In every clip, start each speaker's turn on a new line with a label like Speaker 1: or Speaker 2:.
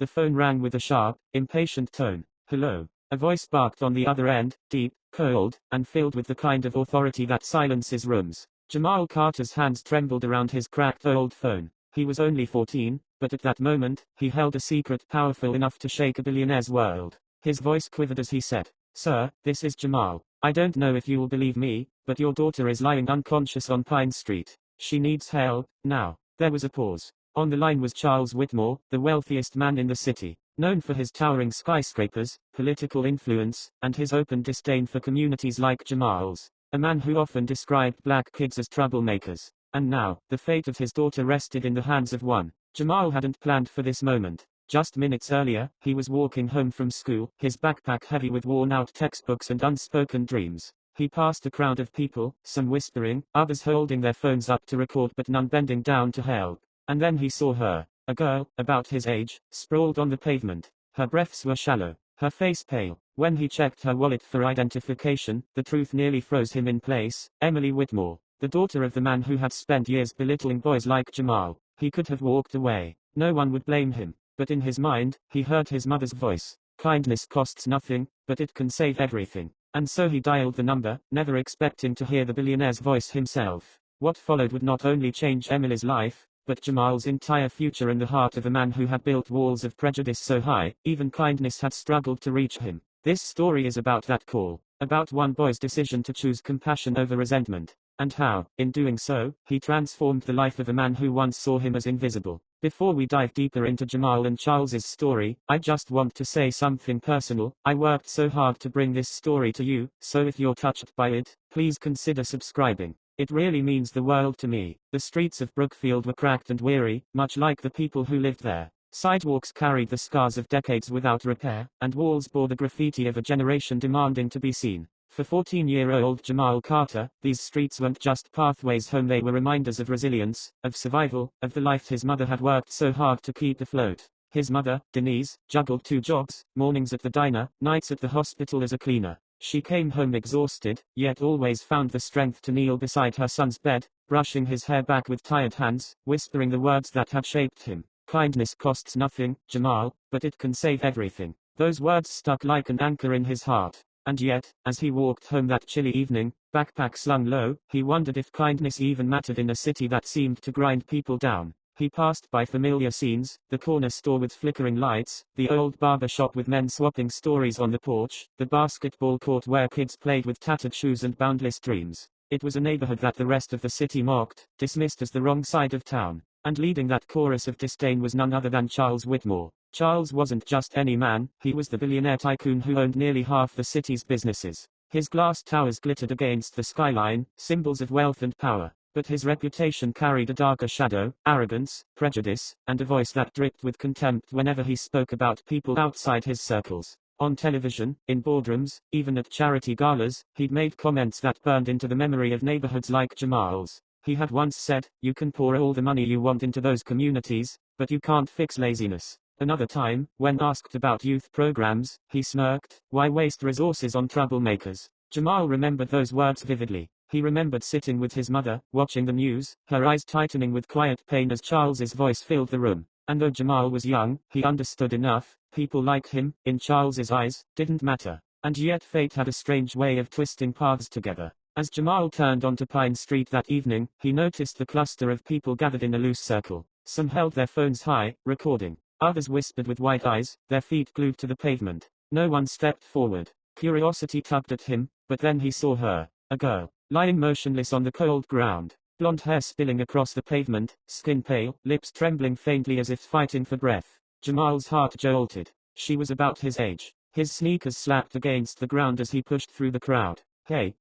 Speaker 1: The phone rang with a sharp, impatient tone. "Hello." A voice barked on the other end, deep, cold, and filled with the kind of authority that silences rooms. Jamal Carter's hands trembled around his cracked old phone. He was only 14, but at that moment, he held a secret powerful enough to shake a billionaire's world. His voice quivered as he said, "Sir, this is Jamal. I don't know if you will believe me, but your daughter is lying unconscious on Pine Street. She needs help, now." There was a pause. On the line was Charles Whitmore, the wealthiest man in the city. Known for his towering skyscrapers, political influence, and his open disdain for communities like Jamal's. A man who often described black kids as troublemakers. And now, the fate of his daughter rested in the hands of one. Jamal hadn't planned for this moment. Just minutes earlier, he was walking home from school, his backpack heavy with worn-out textbooks and unspoken dreams. He passed a crowd of people, some whispering, others holding their phones up to record but none bending down to help. And then he saw her. A girl, about his age, sprawled on the pavement. Her breaths were shallow, her face pale. When he checked her wallet for identification, the truth nearly froze him in place. Emily Whitmore, the daughter of the man who had spent years belittling boys like Jamal. He could have walked away. No one would blame him. But in his mind, he heard his mother's voice. Kindness costs nothing, but it can save everything. And so he dialed the number, never expecting to hear the billionaire's voice himself. What followed would not only change Emily's life, but Jamal's entire future in the heart of a man who had built walls of prejudice so high, even kindness had struggled to reach him. This story is about that call, about one boy's decision to choose compassion over resentment, and how, in doing so, he transformed the life of a man who once saw him as invisible. Before we dive deeper into Jamal and Charles's story, I just want to say something personal. I worked so hard to bring this story to you, so if you're touched by it, please consider subscribing. It really means the world to me. The streets of Brookfield were cracked and weary, much like the people who lived there. Sidewalks carried the scars of decades without repair, and walls bore the graffiti of a generation demanding to be seen. For 14-year-old Jamal Carter, these streets weren't just pathways home, they were reminders of resilience, of survival, of the life his mother had worked so hard to keep afloat. His mother, Denise, juggled 2 jobs, mornings at the diner, nights at the hospital as a cleaner. She came home exhausted, yet always found the strength to kneel beside her son's bed, brushing his hair back with tired hands, whispering the words that had shaped him. "Kindness costs nothing, Jamal, but it can save everything." Those words stuck like an anchor in his heart. And yet, as he walked home that chilly evening, backpack slung low, he wondered if kindness even mattered in a city that seemed to grind people down. He passed by familiar scenes, the corner store with flickering lights, the old barber shop with men swapping stories on the porch, the basketball court where kids played with tattered shoes and boundless dreams. It was a neighborhood that the rest of the city mocked, dismissed as the wrong side of town. And leading that chorus of disdain was none other than Charles Whitmore. Charles wasn't just any man, he was the billionaire tycoon who owned nearly half the city's businesses. His glass towers glittered against the skyline, symbols of wealth and power. But his reputation carried a darker shadow, arrogance, prejudice, and a voice that dripped with contempt whenever he spoke about people outside his circles. On television, in boardrooms, even at charity galas, he'd made comments that burned into the memory of neighborhoods like Jamal's. He had once said, "You can pour all the money you want into those communities, but you can't fix laziness." Another time, when asked about youth programs, he smirked, "Why waste resources on troublemakers?" Jamal remembered those words vividly. He remembered sitting with his mother, watching the news, her eyes tightening with quiet pain as Charles's voice filled the room. And though Jamal was young, he understood enough. People like him, in Charles's eyes, didn't matter. And yet fate had a strange way of twisting paths together. As Jamal turned onto Pine Street that evening, he noticed the cluster of people gathered in a loose circle. Some held their phones high, recording. Others whispered with wide eyes, their feet glued to the pavement. No one stepped forward. Curiosity tugged at him, but then he saw her. A girl, lying motionless on the cold ground. Blonde hair spilling across the pavement, skin pale, lips trembling faintly as if fighting for breath. Jamal's heart jolted. She was about his age. His sneakers slapped against the ground as he pushed through the crowd. Hey,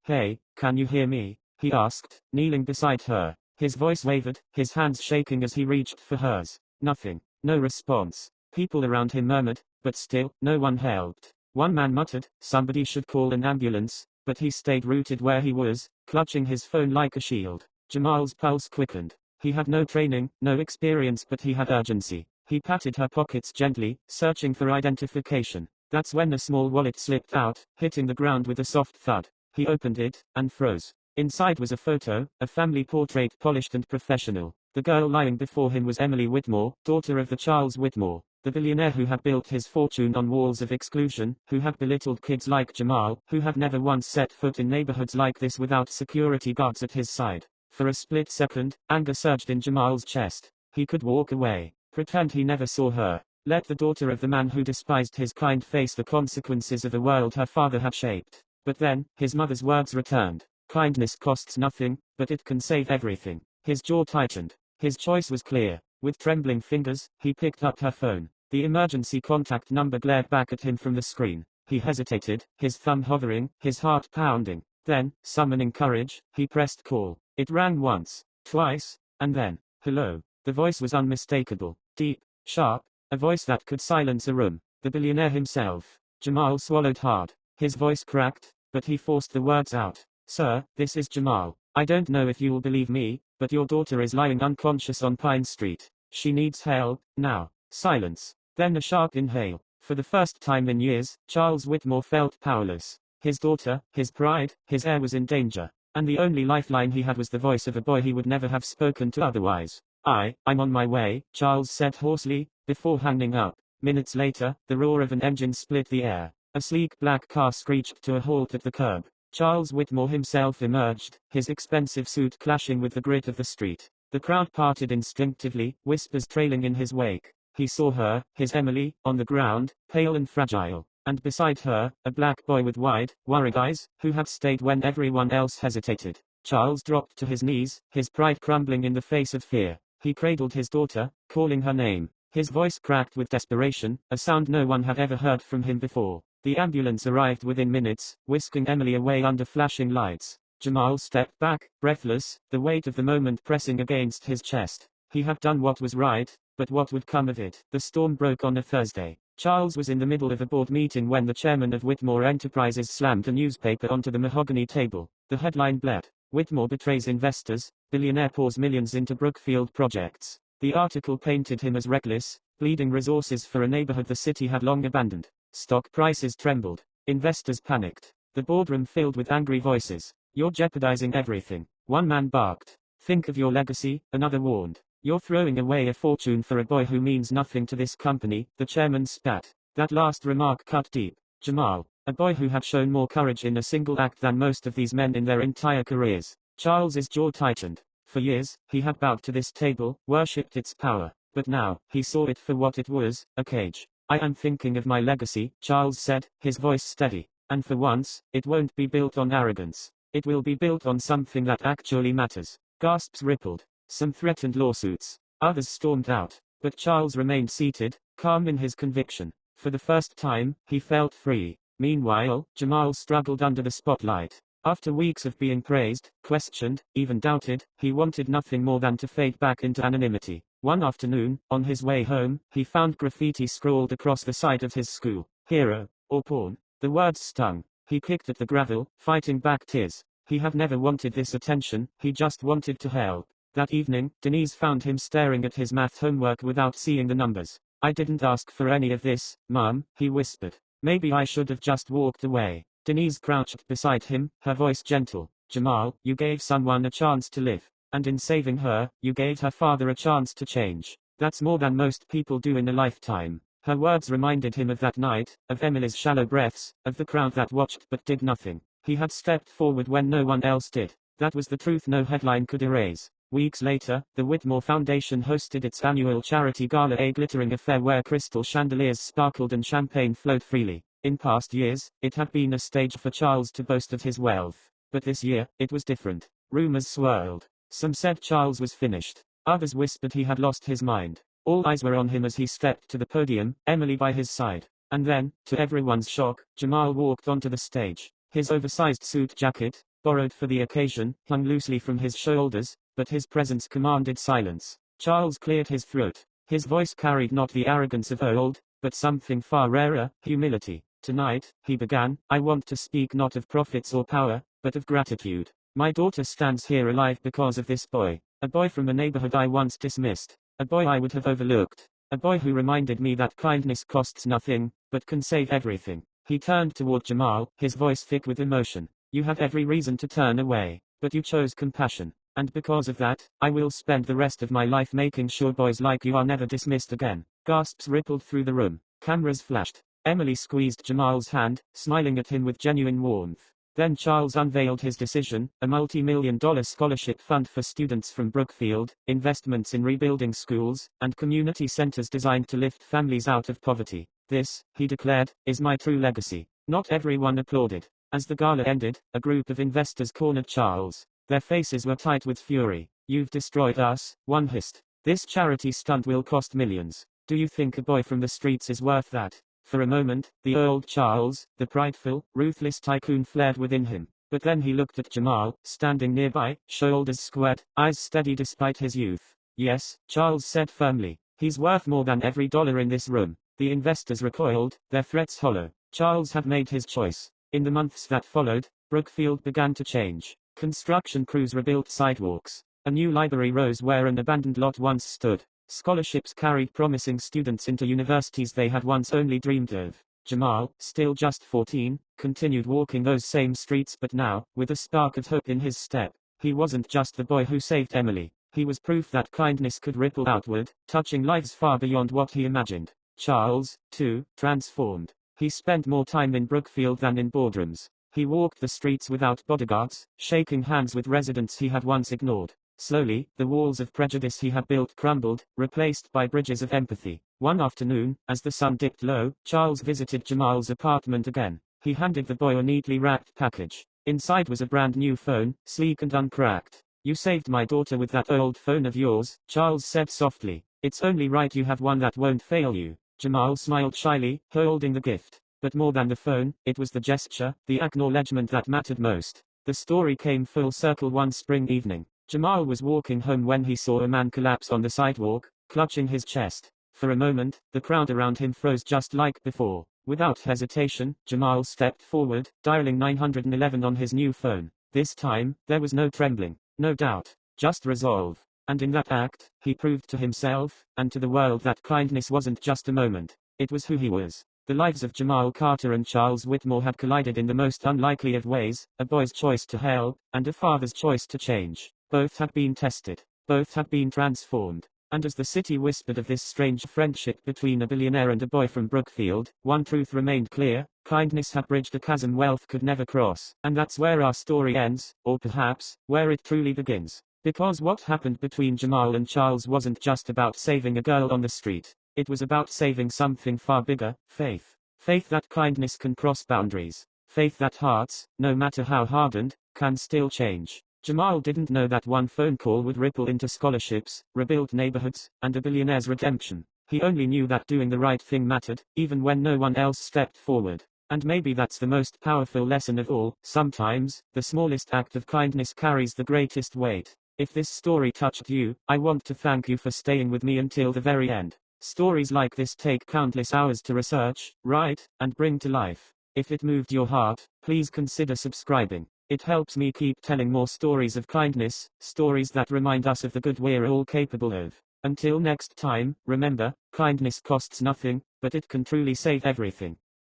Speaker 1: can you hear me?" he asked, kneeling beside her. His voice wavered, his hands shaking as he reached for hers. Nothing. No response. People around him murmured, but still, no one helped. One man muttered, "Somebody should call an ambulance," but he stayed rooted where he was, clutching his phone like a shield. Jamal's pulse quickened. He had no training, no experience, but he had urgency. He patted her pockets gently, searching for identification. That's when a small wallet slipped out, hitting the ground with a soft thud. He opened it, and froze. Inside was a photo, a family portrait polished and professional. The girl lying before him was Emily Whitmore, daughter of the Charles Whitmore. The billionaire who had built his fortune on walls of exclusion, who had belittled kids like Jamal, who had never once set foot in neighborhoods like this without security guards at his side. For a split second, anger surged in Jamal's chest. He could walk away, pretend he never saw her, let the daughter of the man who despised his kind face the consequences of a world her father had shaped. But then, his mother's words returned. Kindness costs nothing, but it can save everything. His jaw tightened. His choice was clear. With trembling fingers, he picked up her phone. The emergency contact number glared back at him from the screen. He hesitated, his thumb hovering, his heart pounding. Then, summoning courage, he pressed call. It rang once, twice, and then, hello. The voice was unmistakable, deep, sharp, a voice that could silence a room. The billionaire himself. Jamal swallowed hard. His voice cracked, but he forced the words out. Sir, this is Jamal. I don't know if you will believe me, but your daughter is lying unconscious on Pine Street. She needs help, now. Silence. Then a sharp inhale. For the first time in years, Charles Whitmore felt powerless. His daughter, his pride, his heir was in danger. And the only lifeline he had was the voice of a boy he would never have spoken to otherwise. I'm on my way, Charles said hoarsely, before hanging up. Minutes later, the roar of an engine split the air. A sleek black car screeched to a halt at the curb. Charles Whitmore himself emerged, his expensive suit clashing with the grit of the street. The crowd parted instinctively, whispers trailing in his wake. He saw her, his Emily, on the ground, pale and fragile, and beside her, a black boy with wide, worried eyes, who had stayed when everyone else hesitated. Charles dropped to his knees, his pride crumbling in the face of fear. He cradled his daughter, calling her name. His voice cracked with desperation, a sound no one had ever heard from him before. The ambulance arrived within minutes, whisking Emily away under flashing lights. Jamal stepped back, breathless, the weight of the moment pressing against his chest. He had done what was right, but what would come of it? The storm broke on a Thursday. Charles was in the middle of a board meeting when the chairman of Whitmore Enterprises slammed a newspaper onto the mahogany table. The headline bled. Whitmore betrays investors, billionaire pours millions into Brookfield projects. The article painted him as reckless, bleeding resources for a neighborhood the city had long abandoned. Stock prices trembled. Investors panicked. The boardroom filled with angry voices. You're jeopardizing everything. One man barked. Think of your legacy, another warned. You're throwing away a fortune for a boy who means nothing to this company, the chairman spat. That last remark cut deep. Jamal, a boy who had shown more courage in a single act than most of these men in their entire careers. Charles's jaw tightened. For years, he had bowed to this table, worshipped its power. But now, he saw it for what it was, a cage. I am thinking of my legacy, Charles said, his voice steady. And for once, it won't be built on arrogance. It will be built on something that actually matters. Gasps rippled. Some threatened lawsuits. Others stormed out. But Charles remained seated, calm in his conviction. For the first time, he felt free. Meanwhile, Jamal struggled under the spotlight. After weeks of being praised, questioned, even doubted, he wanted nothing more than to fade back into anonymity. One afternoon, on his way home, he found graffiti scrawled across the side of his school. Hero, or pawn. The words stung. He kicked at the gravel, fighting back tears. He had never wanted this attention, he just wanted to help. That evening, Denise found him staring at his math homework without seeing the numbers. I didn't ask for any of this, Mom, he whispered. Maybe I should have just walked away. Denise crouched beside him, her voice gentle. Jamal, you gave someone a chance to live. And in saving her, you gave her father a chance to change. That's more than most people do in a lifetime. Her words reminded him of that night, of Emily's shallow breaths, of the crowd that watched but did nothing. He had stepped forward when no one else did. That was the truth no headline could erase. Weeks later, the Whitmore Foundation hosted its annual charity gala, a glittering affair where crystal chandeliers sparkled and champagne flowed freely. In past years, it had been a stage for Charles to boast of his wealth. But this year, it was different. Rumors swirled. Some said Charles was finished. Others whispered he had lost his mind. All eyes were on him as he stepped to the podium, Emily by his side. And then, to everyone's shock, Jamal walked onto the stage. His oversized suit jacket, borrowed for the occasion, hung loosely from his shoulders, but his presence commanded silence. Charles cleared his throat. His voice carried not the arrogance of old, but something far rarer, humility. Tonight, he began, I want to speak not of profits or power, but of gratitude. My daughter stands here alive because of this boy. A boy from a neighborhood I once dismissed. A boy I would have overlooked. A boy who reminded me that kindness costs nothing, but can save everything. He turned toward Jamal, his voice thick with emotion. You had every reason to turn away, but you chose compassion. And because of that, I will spend the rest of my life making sure boys like you are never dismissed again. Gasps rippled through the room. Cameras flashed. Emily squeezed Jamal's hand, smiling at him with genuine warmth. Then Charles unveiled his decision, a multi-million-dollar scholarship fund for students from Brookfield, investments in rebuilding schools, and community centers designed to lift families out of poverty. This, he declared, is my true legacy. Not everyone applauded. As the gala ended, a group of investors cornered Charles. Their faces were tight with fury. "You've destroyed us," one hissed. "This charity stunt will cost millions. Do you think a boy from the streets is worth that?" For a moment, the old Charles, the prideful, ruthless tycoon flared within him. But then he looked at Jamal, standing nearby, shoulders squared, eyes steady despite his youth. "Yes," Charles said firmly. "He's worth more than every dollar in this room." The investors recoiled, their threats hollow. Charles had made his choice. In the months that followed, Brookfield began to change. Construction crews rebuilt sidewalks. A new library rose where an abandoned lot once stood. Scholarships carried promising students into universities they had once only dreamed of. Jamal, still just 14, continued walking those same streets but now, with a spark of hope in his step. He wasn't just the boy who saved Emily. He was proof that kindness could ripple outward, touching lives far beyond what he imagined. Charles, too, transformed. He spent more time in Brookfield than in boardrooms. He walked the streets without bodyguards, shaking hands with residents he had once ignored. Slowly, the walls of prejudice he had built crumbled, replaced by bridges of empathy. One afternoon, as the sun dipped low, Charles visited Jamal's apartment again. He handed the boy a neatly wrapped package. Inside was a brand new phone, sleek and uncracked. "You saved my daughter with that old phone of yours," Charles said softly. "It's only right you have one that won't fail you." Jamal smiled shyly, holding the gift. But more than the phone, it was the gesture, the acknowledgement that mattered most. The story came full circle one spring evening. Jamal was walking home when he saw a man collapse on the sidewalk, clutching his chest. For a moment, the crowd around him froze just like before. Without hesitation, Jamal stepped forward, dialing 911 on his new phone. This time, there was no trembling, no doubt, just resolve. And in that act, he proved to himself, and to the world that kindness wasn't just a moment. It was who he was. The lives of Jamal Carter and Charles Whitmore had collided in the most unlikely of ways, a boy's choice to help, and a father's choice to change. Both had been tested. Both had been transformed. And as the city whispered of this strange friendship between a billionaire and a boy from Brookfield, one truth remained clear: kindness had bridged a chasm wealth could never cross. And that's where our story ends, or perhaps, where it truly begins. Because what happened between Jamal and Charles wasn't just about saving a girl on the street. It was about saving something far bigger: faith. Faith that kindness can cross boundaries. Faith that hearts, no matter how hardened, can still change. Jamal didn't know that one phone call would ripple into scholarships, rebuilt neighborhoods, and a billionaire's redemption. He only knew that doing the right thing mattered, even when no one else stepped forward. And maybe that's the most powerful lesson of all: sometimes, the smallest act of kindness carries the greatest weight. If this story touched you, I want to thank you for staying with me until the very end. Stories like this take countless hours to research, write, and bring to life. If it moved your heart, please consider subscribing. It helps me keep telling more stories of kindness, stories that remind us of the good we're all capable of. Until next time, remember, kindness costs nothing, but it can truly save everything.